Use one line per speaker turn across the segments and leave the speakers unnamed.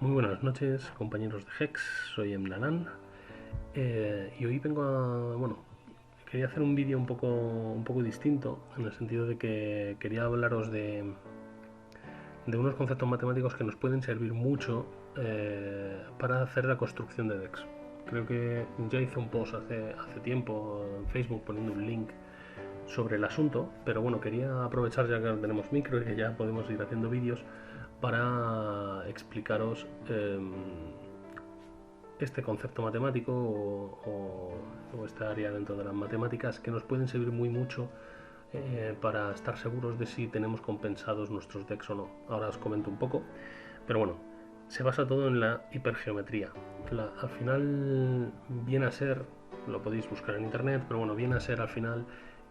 Muy buenas noches, compañeros de Hex, soy Emnanan y hoy vengo quería hacer un vídeo un poco distinto, en el sentido de que quería hablaros de unos conceptos matemáticos que nos pueden servir mucho para hacer la construcción de decks. Creo que ya hice un post hace tiempo en Facebook poniendo un link sobre el asunto, pero bueno, quería aprovechar ya que tenemos micro y que ya podemos ir haciendo vídeos para explicaros este concepto matemático o esta área dentro de las matemáticas que nos pueden servir muy mucho para estar seguros de si tenemos compensados nuestros decks o no. Ahora os comento un poco, pero bueno, se basa todo en la hipergeometría. Al final viene a ser, lo podéis buscar en internet, pero bueno, viene a ser al final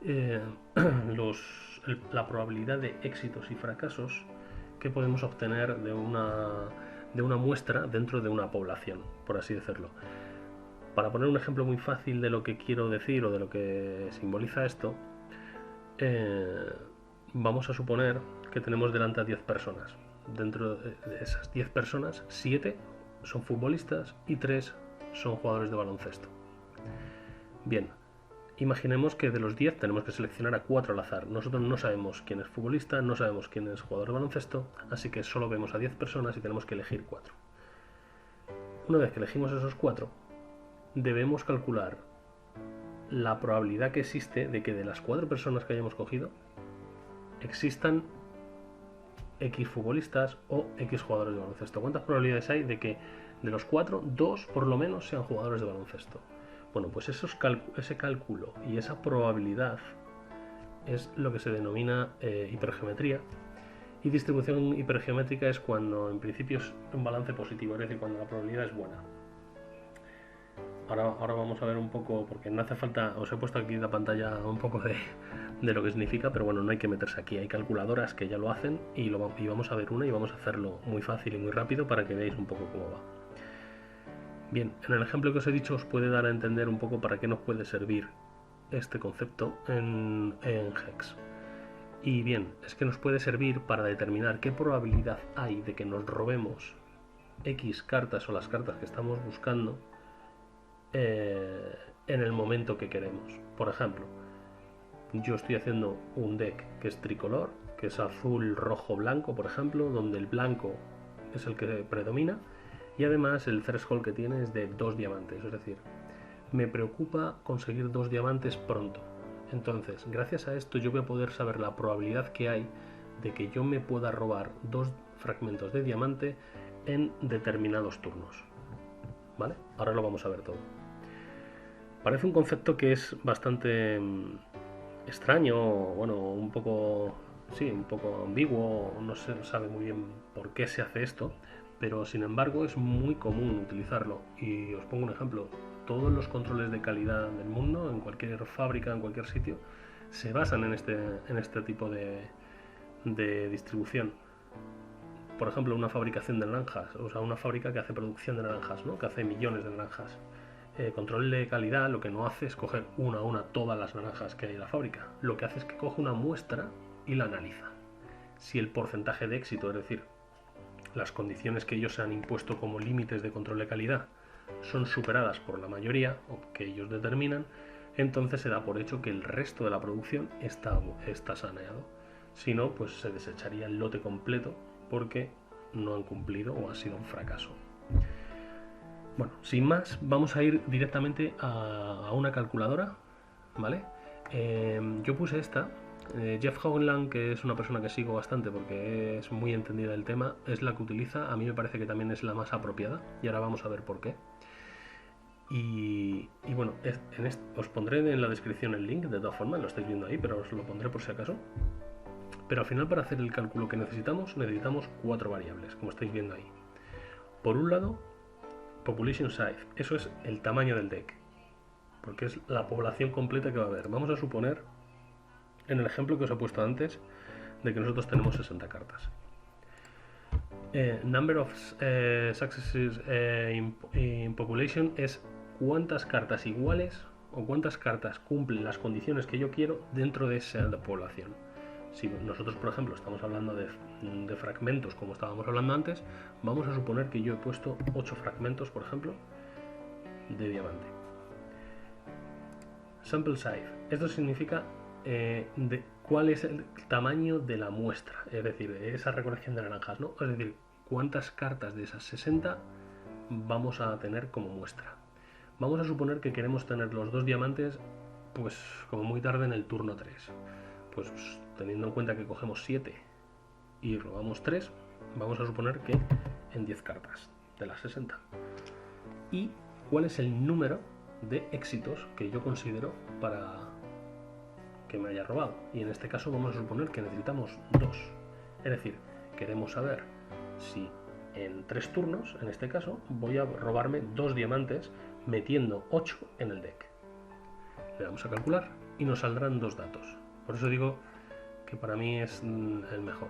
eh, la probabilidad de éxitos y fracasos que podemos obtener de una muestra dentro de una población, por así decirlo. Para poner un ejemplo muy fácil de lo que quiero decir o de lo que simboliza esto, vamos a suponer que tenemos delante a 10 personas. Dentro de esas 10 personas, 7 son futbolistas y 3 son jugadores de baloncesto. Bien, imaginemos que de los 10 tenemos que seleccionar a 4 al azar. Nosotros no sabemos quién es futbolista, no sabemos quién es jugador de baloncesto, así que solo vemos a 10 personas y tenemos que elegir 4. Una vez que elegimos esos 4, debemos calcular la probabilidad que existe de que de las 4 personas que hayamos cogido existan X futbolistas o X jugadores de baloncesto. ¿Cuántas probabilidades hay de que de los 4, 2 por lo menos sean jugadores de baloncesto? Bueno, pues ese cálculo y esa probabilidad es lo que se denomina hipergeometría. Y distribución hipergeométrica es cuando en principio es un balance positivo, es decir, cuando la probabilidad es buena. Ahora vamos a ver un poco, porque no hace falta, os he puesto aquí en la pantalla un poco de lo que significa, pero bueno, no hay que meterse aquí, hay calculadoras que ya lo hacen y vamos a ver una y vamos a hacerlo muy fácil y muy rápido para que veáis un poco cómo va. Bien, en el ejemplo que os he dicho os puede dar a entender un poco para qué nos puede servir este concepto en Hex. Y bien, es que nos puede servir para determinar qué probabilidad hay de que nos robemos X cartas o las cartas que estamos buscando en el momento que queremos. Por ejemplo, yo estoy haciendo un deck que es tricolor, que es azul, rojo, blanco, por ejemplo, donde el blanco es el que predomina y además el threshold que tiene es de 2 diamantes, es decir, me preocupa conseguir 2 diamantes pronto. Entonces, gracias a esto yo voy a poder saber la probabilidad que hay de que yo me pueda robar 2 fragmentos de diamante en determinados turnos. ¿Vale? Ahora lo vamos a ver todo. Parece un concepto que es bastante extraño, bueno, un poco ambiguo, no se sabe muy bien por qué se hace esto, pero sin embargo es muy común utilizarlo. Y os pongo un ejemplo, todos los controles de calidad del mundo, en cualquier fábrica, en cualquier sitio, se basan en este tipo de distribución. Por ejemplo, una fabricación de naranjas, o sea, una fábrica que hace producción de naranjas, ¿no? Que hace millones de naranjas. Control de calidad lo que no hace es coger una a una todas las naranjas que hay en la fábrica. Lo que hace es que coge una muestra y la analiza. Si el porcentaje de éxito, es decir, las condiciones que ellos se han impuesto como límites de control de calidad, son superadas por la mayoría o que ellos determinan, entonces se da por hecho que el resto de la producción está saneado. Si no, pues se desecharía el lote completo porque no han cumplido o ha sido un fracaso. Bueno, sin más, vamos a ir directamente a una calculadora, ¿vale? Yo puse esta. Jeff Hoagland, que es una persona que sigo bastante porque es muy entendida del tema, es la que utiliza. A mí me parece que también es la más apropiada y ahora vamos a ver por qué. Y bueno, os pondré en la descripción el link, de todas formas, lo estáis viendo ahí, pero os lo pondré por si acaso. Pero al final, para hacer el cálculo que necesitamos 4 variables, como estáis viendo ahí. Por un lado, population size, eso es el tamaño del deck, porque es la población completa que va a haber. Vamos a suponer, en el ejemplo que os he puesto antes, de que nosotros tenemos 60 cartas. Number of successes in population es cuántas cartas iguales o cuántas cartas cumplen las condiciones que yo quiero dentro de esa población. Si nosotros, por ejemplo, estamos hablando de fragmentos como estábamos hablando antes, vamos a suponer que yo he puesto 8 fragmentos, por ejemplo, de diamante. Sample size. Esto significa cuál es el tamaño de la muestra, es decir, esa recolección de naranjas, ¿no? Es decir, cuántas cartas de esas 60 vamos a tener como muestra. Vamos a suponer que queremos tener los 2 diamantes, pues como muy tarde en el turno 3. Pues teniendo en cuenta que cogemos 7 y robamos 3, vamos a suponer que en 10 cartas de las 60. ¿Y cuál es el número de éxitos que yo considero para que me haya robado? Y en este caso vamos a suponer que necesitamos 2. Es decir, queremos saber si en 3 turnos, en este caso, voy a robarme 2 diamantes metiendo 8 en el deck. Le damos a calcular y nos saldrán 2 datos. Por eso digo que para mí es el mejor.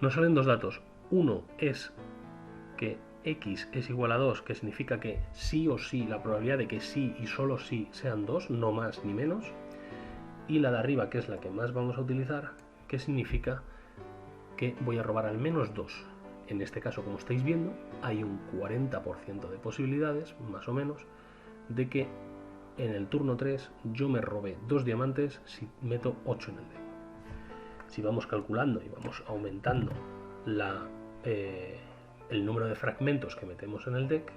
Nos salen 2 datos. Uno es que x es igual a 2, que significa que sí o sí, la probabilidad de que sí y solo sí sean 2, no más ni menos. Y la de arriba, que es la que más vamos a utilizar, que significa que voy a robar al menos 2. En este caso, como estáis viendo, hay un 40% de posibilidades, más o menos, de que en el turno 3 yo me robe 2 diamantes si meto 8 en el deck. Si vamos calculando y vamos aumentando el número de fragmentos que metemos en el deck,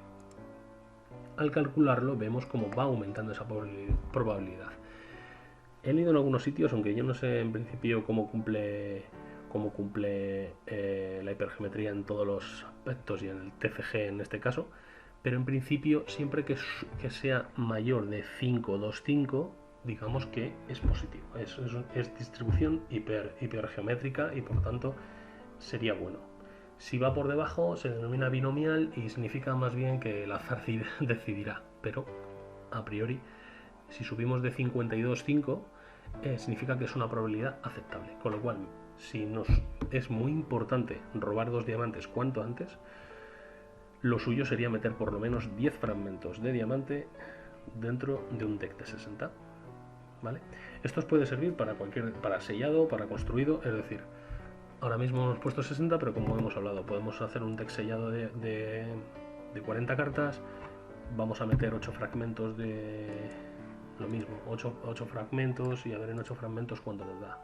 al calcularlo vemos cómo va aumentando esa probabilidad. He leído en algunos sitios, aunque yo no sé en principio cómo cumple la hipergeometría en todos los aspectos y en el TCG en este caso, pero en principio siempre que sea mayor de 525, digamos que es positivo, es distribución hipergeométrica y por tanto sería bueno. Si va por debajo se denomina binomial y significa más bien que el azar decidirá, pero a priori si subimos de 52,5 significa que es una probabilidad aceptable, con lo cual si nos es muy importante robar 2 diamantes cuanto antes, lo suyo sería meter por lo menos 10 fragmentos de diamante dentro de un deck de 60, ¿vale? Esto os puede servir para sellado, para construido, es decir, ahora mismo hemos puesto 60, pero como hemos hablado, podemos hacer un deck sellado de 40 cartas, vamos a meter 8 fragmentos de lo mismo, 8 fragmentos y a ver en 8 fragmentos cuánto nos da.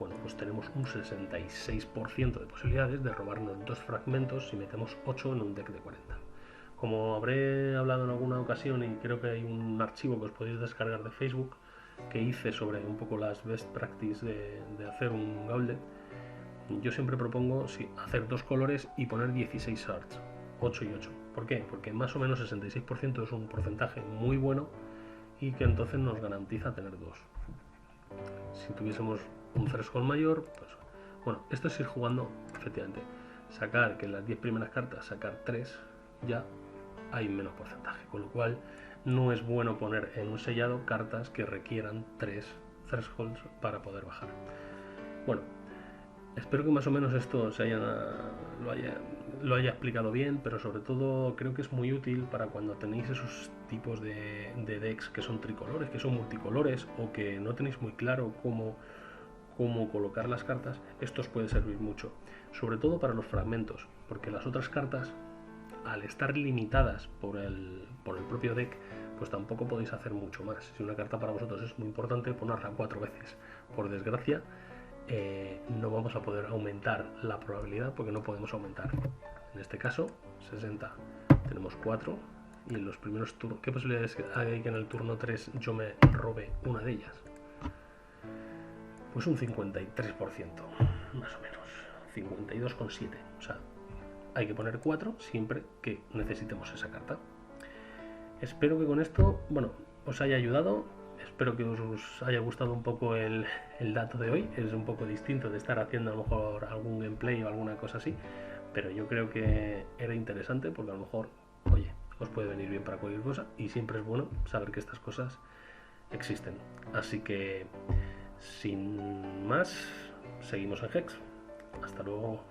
Bueno, pues tenemos un 66% de posibilidades de robarnos 2 fragmentos si metemos 8 en un deck de 40. Como habré hablado en alguna ocasión, y creo que hay un archivo que os podéis descargar de Facebook que hice sobre un poco las best practices de hacer un gauntlet, yo siempre propongo hacer 2 colores y poner 16 shards, 8 y 8. ¿Por qué? Porque más o menos 66% es un porcentaje muy bueno y que entonces nos garantiza tener 2. Si tuviésemos un threshold mayor, pues bueno, esto es ir jugando, efectivamente, sacar que en las 10 primeras cartas sacar 3, ya hay menos porcentaje, con lo cual no es bueno poner en un sellado cartas que requieran 3 thresholds para poder bajar. Bueno, espero que más o menos esto lo haya explicado bien, pero sobre todo creo que es muy útil para cuando tenéis esos tipos de decks que son tricolores, que son multicolores, o que no tenéis muy claro cómo colocar las cartas. Esto os puede servir mucho, sobre todo para los fragmentos, porque las otras cartas, al estar limitadas por el propio deck, pues tampoco podéis hacer mucho más. Si una carta para vosotros es muy importante, ponerla 4 veces. Por desgracia, no vamos a poder aumentar la probabilidad porque no podemos aumentar. En este caso, 60, tenemos 4, y en los primeros turnos, ¿qué posibilidades hay que en el turno 3 yo me robe una de ellas? Pues un 53%, más o menos, 52,7. O sea, hay que poner 4 siempre que necesitemos esa carta. Espero que con esto, bueno, os haya ayudado. Espero que os haya gustado un poco el dato de hoy. Es un poco distinto de estar haciendo a lo mejor algún gameplay o alguna cosa así, pero yo creo que era interesante porque a lo mejor, oye, os puede venir bien para cualquier cosa y siempre es bueno saber que estas cosas existen. Así que, sin más, seguimos en Hex. Hasta luego.